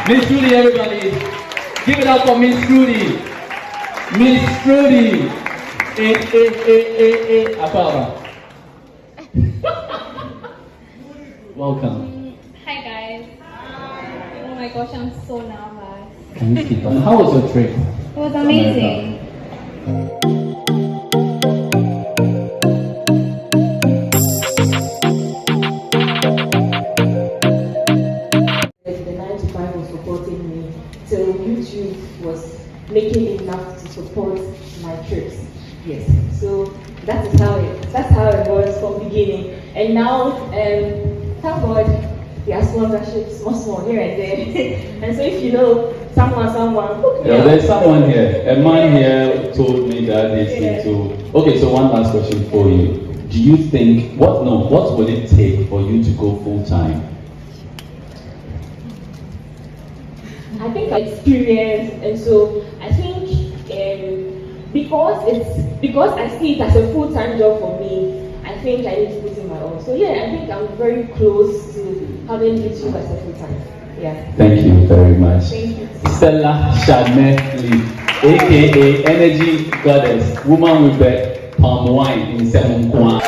Miss Trudy, everybody. Give it up for Miss Trudy. Miss Trudy. Apara. Welcome. Hi guys. Oh my gosh, I'm so nervous. Can you speak on? How was your trip? It was amazing. The 9 to 5 was supporting me till YouTube was making enough to support my trips. Yes, so that's how it was from beginning. And now, thank God, there are sponsorships, small here and there. And so if you know someone, yeah, there's someone here. A man here told me that he's into. Okay, so one last question for you. Do you think what would it take for you to go full time? I think experience, and so I think because I see it as a full-time job for me, I think I need to put in my own. So yeah, I think I'm very close to having YouTube as a full-time. Yeah. Thank you very much. Thank you. Stella Chanel, aka Energy Goddess, woman with the palm wine in 7 Kwan.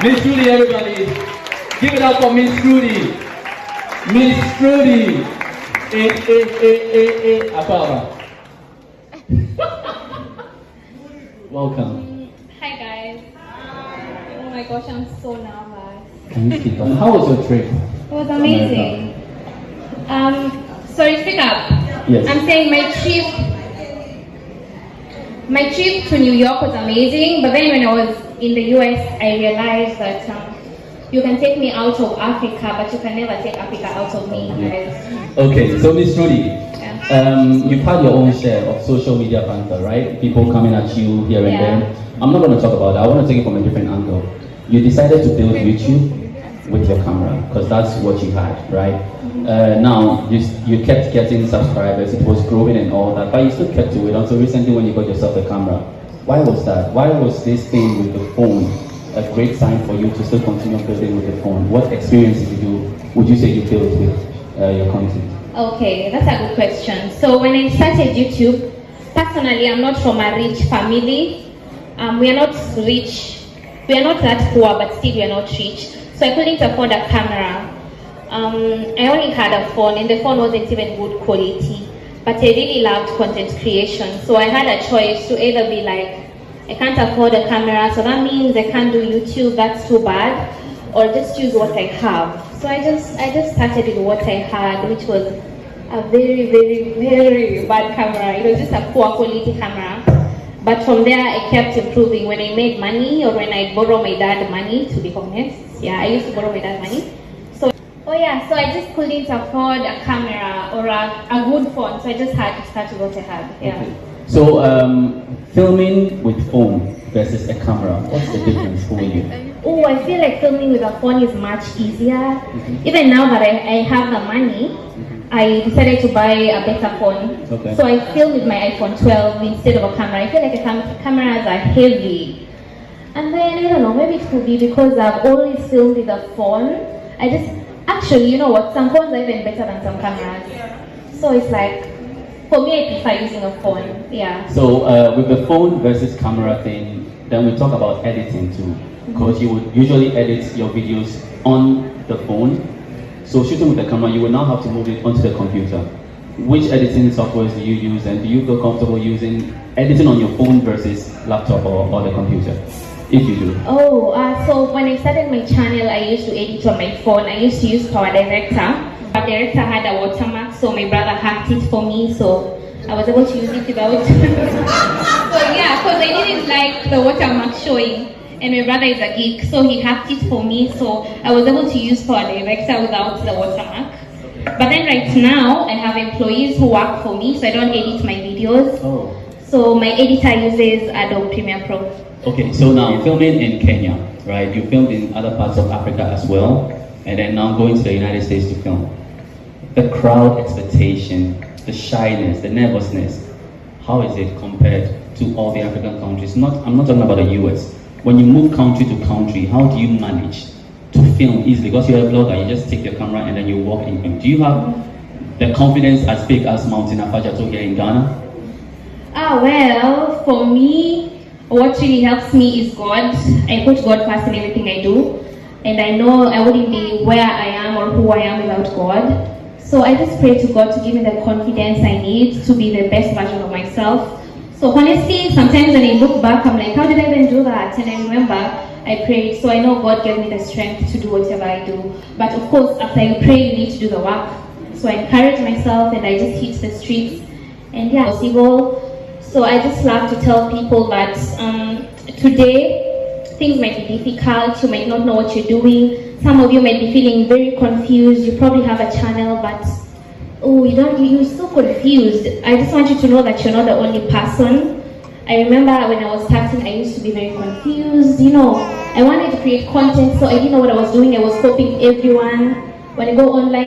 Miss Trudy, everybody. Give it up for Miss Trudy. Miss Trudy. Apara. Welcome. Hi guys. Oh my gosh, I'm so nervous. Can you speak on? How was your trip? It was amazing. Sorry, speak up. Yes. I'm saying my trip to New York was amazing, but then when I was in the US, I realized that you can take me out of Africa, but you can never take Africa out of me, guys. Okay, so Miss Trudy, Yeah. you've had your own share of social media banter, right? People coming at you here and there. I'm not going to talk about that. I want to take it from a different angle. You decided to build YouTube with your camera because that's what you had, right? Now you kept getting subscribers, it was growing and all that, but you still kept to it until recently when you got yourself a camera. Why was that? Why was this thing with the phone a great sign for you to still continue building with the phone? What experiences would you say you built with your content? Okay, that's a good question. So when I started YouTube, personally, I'm not from a rich family. We are not rich. We are not that poor, but still we are not rich. So I couldn't afford a camera. I only had a phone, and the phone wasn't even good quality. But I really loved content creation. So I had a choice to either be like, I can't afford a camera, so that means I can't do YouTube, that's too bad, or just use what I have. So I just started with what I had, which was a very, very, very bad camera. It was just a poor quality camera. But from there, I kept improving. When I made money, or when I borrowed my dad money, to be honest. Yeah, I used to borrow my dad money. So I just couldn't afford a camera or a good phone, so I just had to start with what I had. Yeah. Okay. So, filming with phone versus a camera, what's the difference for you? Oh, I feel like filming with a phone is much easier. Even now that I have the money, I decided to buy a better phone. Okay. So I film with my iPhone 12 instead of a camera. I feel like cameras are heavy. And then, I don't know, maybe it could be because I've always filmed with a phone. Actually, you know what, some phones are even better than some cameras. So it's like, for me, I prefer using a phone, yeah. So with the phone versus camera thing, then we talk about editing too. Because you would usually edit your videos on the phone. So shooting with the camera, you will now have to move it onto the computer. Which editing softwares do you use, and do you feel comfortable using editing on your phone versus laptop or the computer? If you do. Oh, so when I started my channel, I used to edit on my phone. I used to use Power Director. Power Director had a watermark, so my brother hacked it for me, so I was able to use it without. So yeah, because I didn't like the watermark showing, and my brother is a geek, so he hacked it for me, so I was able to use Power Director without the watermark. But then right now, I have employees who work for me, so I don't edit my videos. Oh. So my editor uses Adobe Premiere Pro. Okay, so now filming in Kenya, right? You filmed in other parts of Africa as well, and then now going to the United States to film. The crowd expectation, the shyness, the nervousness, how is it compared to all the African countries? I'm not talking about the US. When you move country to country, how do you manage to film easily? Because you're a blogger, you just take your camera and then you walk in film. Do you have the confidence as big as Mountain Afajato here in Ghana? Well, for me, what really helps me is God. I put God first in everything I do. And I know I wouldn't be where I am or who I am without God. So I just pray to God to give me the confidence I need to be the best version of myself. So honestly, sometimes when I look back, I'm like, how did I even do that? And I remember I prayed. So I know God gave me the strength to do whatever I do. But of course, after you pray, you need to do the work. So I encourage myself and I just hit the streets. And yeah, possible. So I just love to tell people that today, things might be difficult, you might not know what you're doing. Some of you might be feeling very confused. You probably have a channel, but you're so confused. I just want you to know that you're not the only person. I remember when I was starting, I used to be very confused. I wanted to create content, so I didn't know what I was doing. I was copying everyone. When I go online,